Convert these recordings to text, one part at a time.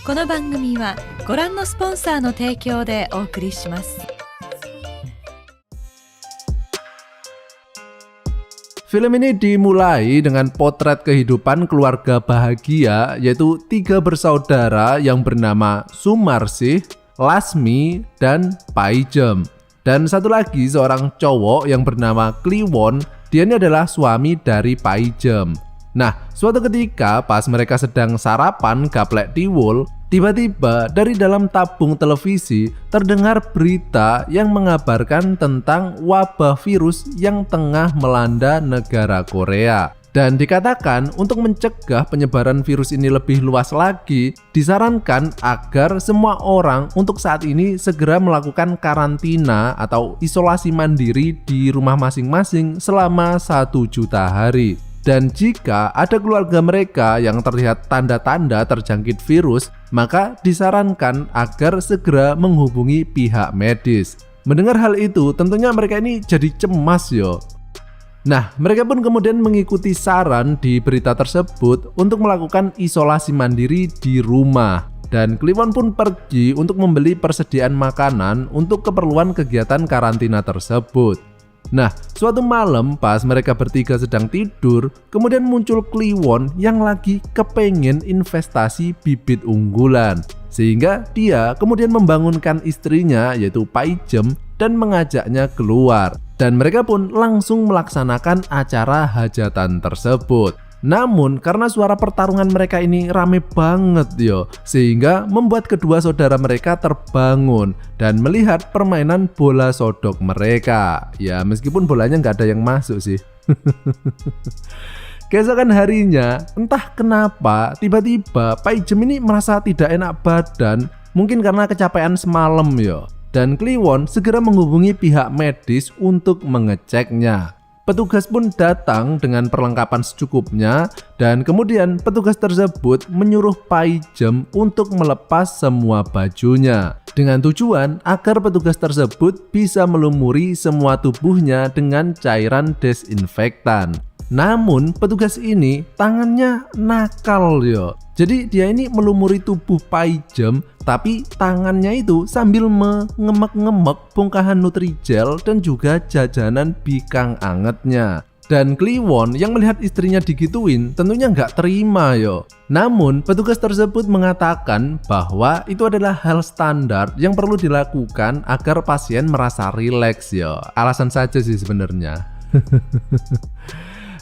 この番組はご覧のスポンサーの提供でお送りします。Film ini dimulai dengan potret kehidupan keluarga bahagia, yaitu 3 bersaudara yang bernama Sumarsih, Lasmi, dan Paijem. Dan satu lagi seorang cowok yang bernama Kliwon, dia ini adalah suami dari Paijem. Nah, suatu ketika pas mereka sedang sarapan gaplek tiwul, tiba-tiba dari dalam tabung televisi terdengar berita yang mengabarkan tentang wabah virus yang tengah melanda negara Korea. Dan dikatakan untuk mencegah penyebaran virus ini lebih luas lagi, disarankan agar semua orang untuk saat ini segera melakukan karantina atau isolasi mandiri di rumah masing-masing selama 1 juta hari. Dan jika ada keluarga mereka yang terlihat tanda-tanda terjangkit virus, maka disarankan agar segera menghubungi pihak medis. Mendengar hal itu, tentunya mereka ini jadi cemas yo. Nah, mereka pun kemudian mengikuti saran di berita tersebut untuk melakukan isolasi mandiri di rumah. Dan Kliwon pun pergi untuk membeli persediaan makanan untuk keperluan kegiatan karantina tersebut. Nah, suatu malam pas mereka bertiga sedang tidur, kemudian muncul Kliwon yang lagi kepengen investasi bibit unggulan. Sehingga dia kemudian membangunkan istrinya yaitu Paijem dan mengajaknya keluar. Dan mereka pun langsung melaksanakan acara hajatan tersebut. Namun karena suara pertarungan mereka ini rame banget yo, sehingga membuat kedua saudara mereka terbangun dan melihat permainan bola sodok mereka. Ya meskipun bolanya nggak ada yang masuk sih. Keesokan harinya, entah kenapa tiba-tiba Paijem ini merasa tidak enak badan, mungkin karena kecapean semalam yo. Dan Kliwon segera menghubungi pihak medis untuk mengeceknya. Petugas pun datang dengan perlengkapan secukupnya dan kemudian petugas tersebut menyuruh Paijem untuk melepas semua bajunya dengan tujuan agar petugas tersebut bisa melumuri semua tubuhnya dengan cairan desinfektan. Namun petugas ini tangannya nakal yo. Jadi dia ini melumuri tubuh Paijem, tapi tangannya itu sambil mengemek-ngemek bongkahan Nutrijel dan juga jajanan bikang angetnya. Dan Kliwon yang melihat istrinya digituin tentunya nggak terima yo. Namun petugas tersebut mengatakan bahwa itu adalah hal standar yang perlu dilakukan agar pasien merasa rileks yo. Alasan saja sih sebenarnya.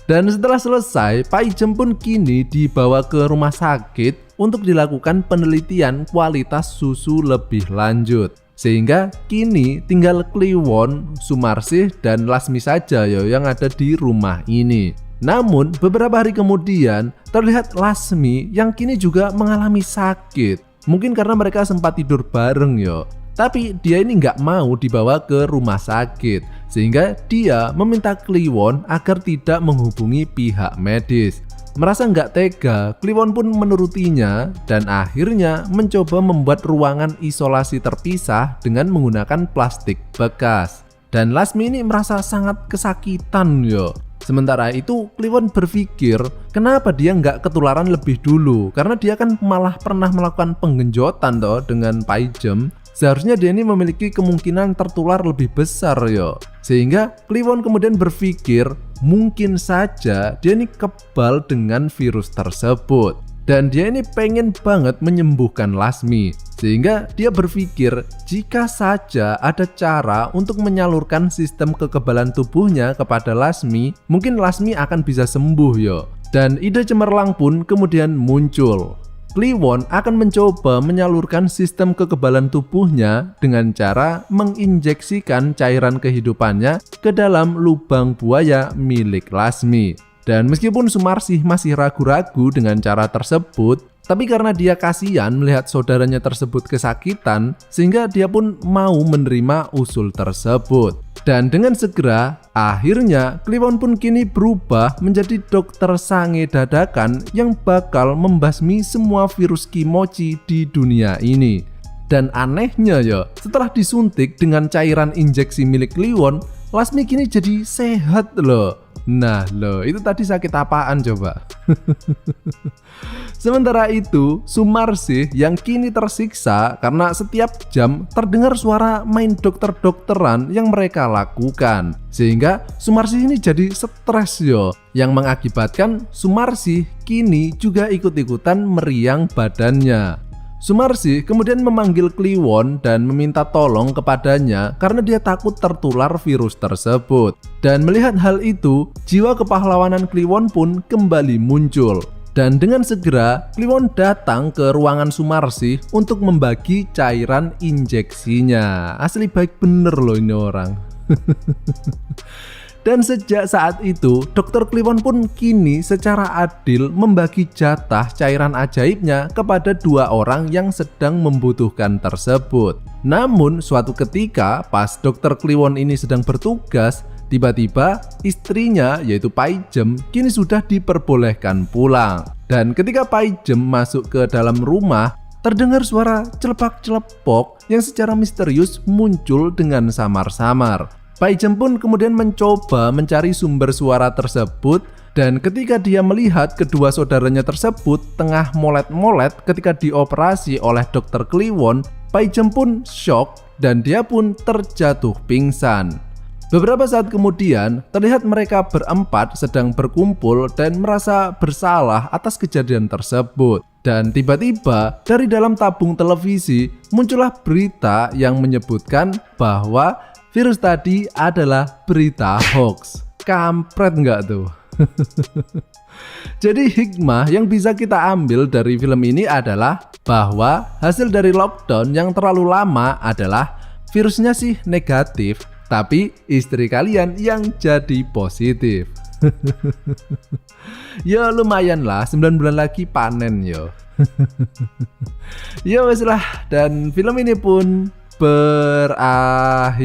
Dan setelah selesai, Paijem pun kini dibawa ke rumah sakit untuk dilakukan penelitian kualitas susu lebih lanjut. Sehingga kini tinggal Kliwon, Sumarsih, dan Lasmi saja yo yang ada di rumah ini. Namun beberapa hari kemudian terlihat Lasmi yang kini juga mengalami sakit. Mungkin karena mereka sempat tidur bareng yo. Tapi dia ini nggak mau dibawa ke rumah sakit, sehingga dia meminta Kliwon agar tidak menghubungi pihak medis. Merasa nggak tega, Kliwon pun menurutinya dan akhirnya mencoba membuat ruangan isolasi terpisah dengan menggunakan plastik bekas. Dan Lasmi ini merasa sangat kesakitan yo. Sementara itu Kliwon berpikir kenapa dia nggak ketularan lebih dulu, karena dia kan malah pernah melakukan penggenjotan toh dengan Paijem. Seharusnya dia ini memiliki kemungkinan tertular lebih besar yo. Sehingga Kliwon kemudian berpikir mungkin saja dia ini kebal dengan virus tersebut. Dan dia ini pengen banget menyembuhkan Lasmi. Sehingga dia berpikir jika saja ada cara untuk menyalurkan sistem kekebalan tubuhnya kepada Lasmi, mungkin Lasmi akan bisa sembuh yo. Dan ide cemerlang pun kemudian muncul. Kliwon akan mencoba menyalurkan sistem kekebalan tubuhnya dengan cara menginjeksikan cairan kehidupannya ke dalam lubang buaya milik Lasmi. Dan meskipun Sumarsih masih ragu-ragu dengan cara tersebut, tapi karena dia kasihan melihat saudaranya tersebut kesakitan, sehingga dia pun mau menerima usul tersebut. Dan dengan segera, akhirnya Kliwon pun kini berubah menjadi dokter sange dadakan yang bakal membasmi semua virus kimochi di dunia ini. Dan anehnya ya, setelah disuntik dengan cairan injeksi milik Kliwon, Lasmi kini jadi sehat loh. Nah loh, itu tadi sakit apaan coba? Sementara itu, Sumarsih yang kini tersiksa karena setiap jam terdengar suara main dokter-dokteran yang mereka lakukan. Sehingga Sumarsih ini jadi stres yo, yang mengakibatkan Sumarsih kini juga ikut-ikutan meriang badannya. Sumarsih kemudian memanggil Kliwon dan meminta tolong kepadanya karena dia takut tertular virus tersebut. Dan melihat hal itu, jiwa kepahlawanan Kliwon pun kembali muncul. Dan dengan segera, Kliwon datang ke ruangan Sumarsih untuk membagi cairan injeksinya. Asli baik bener loh ini orang. Dan sejak saat itu, Dr. Kliwon pun kini secara adil membagi jatah cairan ajaibnya kepada 2 orang yang sedang membutuhkan tersebut. Namun suatu ketika pas Dr. Kliwon ini sedang bertugas, tiba-tiba istrinya yaitu Paijem kini sudah diperbolehkan pulang. Dan ketika Paijem masuk ke dalam rumah, terdengar suara celepak-celepok yang secara misterius muncul dengan samar-samar. Paijem pun kemudian mencoba mencari sumber suara tersebut, dan ketika dia melihat kedua saudaranya tersebut tengah molet-molet ketika dioperasi oleh Dr. Kliwon, Paijem pun shock dan dia pun terjatuh pingsan. Beberapa saat kemudian, terlihat mereka berempat sedang berkumpul dan merasa bersalah atas kejadian tersebut. Dan tiba-tiba dari dalam tabung televisi muncullah berita yang menyebutkan bahwa virus tadi adalah berita hoax. Kampret nggak tuh? Jadi hikmah yang bisa kita ambil dari film ini adalah bahwa hasil dari lockdown yang terlalu lama adalah virusnya sih negatif, tapi istri kalian yang jadi positif. Ya lumayan lah, 9 bulan lagi panen yo. Ya wes lah, dan film ini pun berakhir.